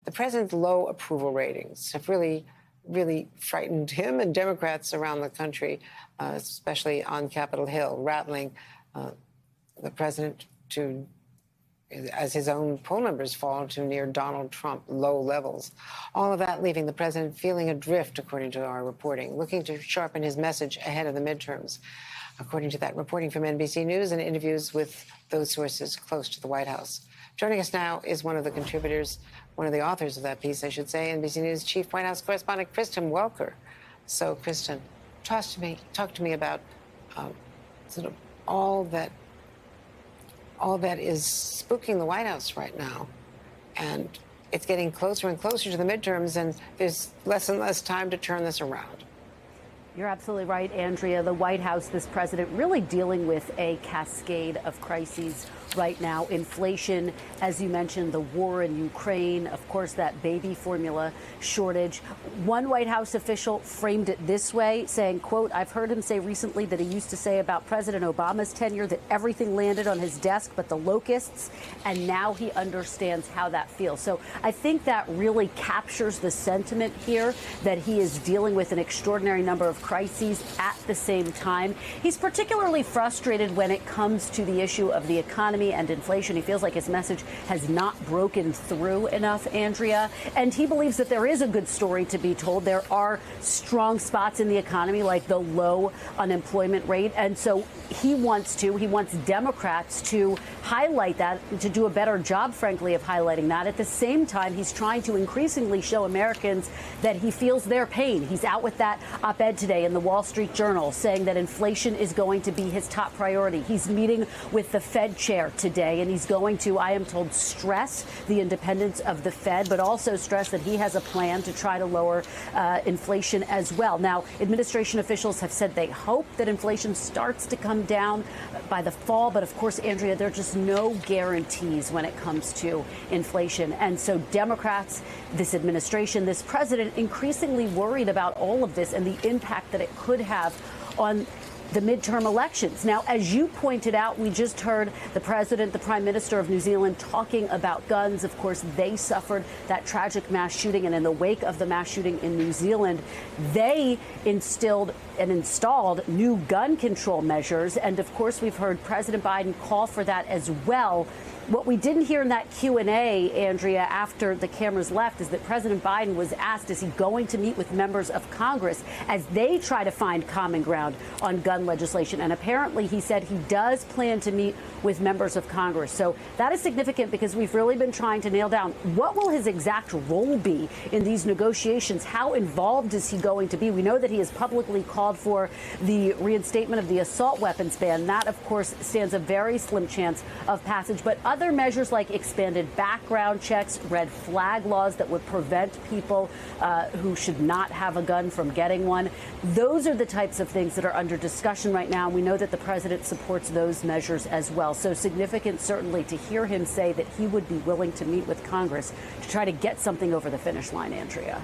the president's low approval ratings have really frightened him and Democrats around the country, especially on Capitol Hill, rattling the president to, as his own poll numbers fall to near Donald Trump low levels. All of that leaving the president feeling adrift, according to our reporting, looking to sharpen his message ahead of the midterms. According to that reporting from NBC News and interviews with those sources close to the White House. Joining us now is one of the contributors, one of the authors of that piece, I should say, NBC News chief White House correspondent Kristen Welker. So, Kristen, talk to me about sort of all that is spooking the White House right now, and it's getting closer and closer to the midterms, and there's less and less time to turn this around. You're absolutely right, Andrea. The White House, this president, really dealing with a cascade of crises right now. Inflation, as you mentioned, the war in Ukraine, of course, that baby formula shortage. One White House official framed it this way, saying, quote, I've heard him say recently that he used to say about President Obama's tenure that everything landed on his desk but the locusts, and now he understands how that feels. So I think that really captures the sentiment here, that he is dealing with an extraordinary number of crises at the same time. He's particularly frustrated when it comes to the issue of the economy and inflation. He feels like his message has not broken through enough, Andrea, and he believes that there is a good story to be told. There are strong spots in the economy, like the low unemployment rate, and so he wants Democrats to highlight that, to do a better job, frankly, of highlighting that. At the same time, he's trying to increasingly show Americans that he feels their pain. He's out with that op-ed today in the Wall Street Journal saying that inflation is going to be his top priority. He's meeting with the Fed chair today, and he's going to, I am told, stress the independence of the Fed, but also stress that he has a plan to try to lower inflation as well. Now, administration officials have said they hope that inflation starts to come down by the fall, but of course, Andrea, there are just no guarantees when it comes to inflation. And so Democrats, this administration, this president, increasingly worried about all of this and the impact that it could have on the midterm elections. Now, as you pointed out, we just heard the president, the prime minister of New Zealand, talking about guns. Of course, they suffered that tragic mass shooting. And in the wake of the mass shooting in New Zealand, they instilled and installed new gun control measures. And of course, we've heard President Biden call for that as well. What we didn't hear in that Q&A, Andrea, after the cameras left, is that President Biden was asked, is he going to meet with members of Congress as they try to find common ground on gun legislation? And apparently he said he does plan to meet with members of Congress. So that is significant because we've really been trying to nail down what will his exact role be in these negotiations? How involved is he going to be? We know that he has publicly called for the reinstatement of the assault weapons ban. That, of course, stands a very slim chance of passage. But other measures like expanded background checks, red flag laws that would prevent people who should not have a gun from getting one. Those are the types of things that are under discussion right now. And we know that the president supports those measures as well. So significant, certainly, to hear him say that he would be willing to meet with Congress to try to get something over the finish line, Andrea.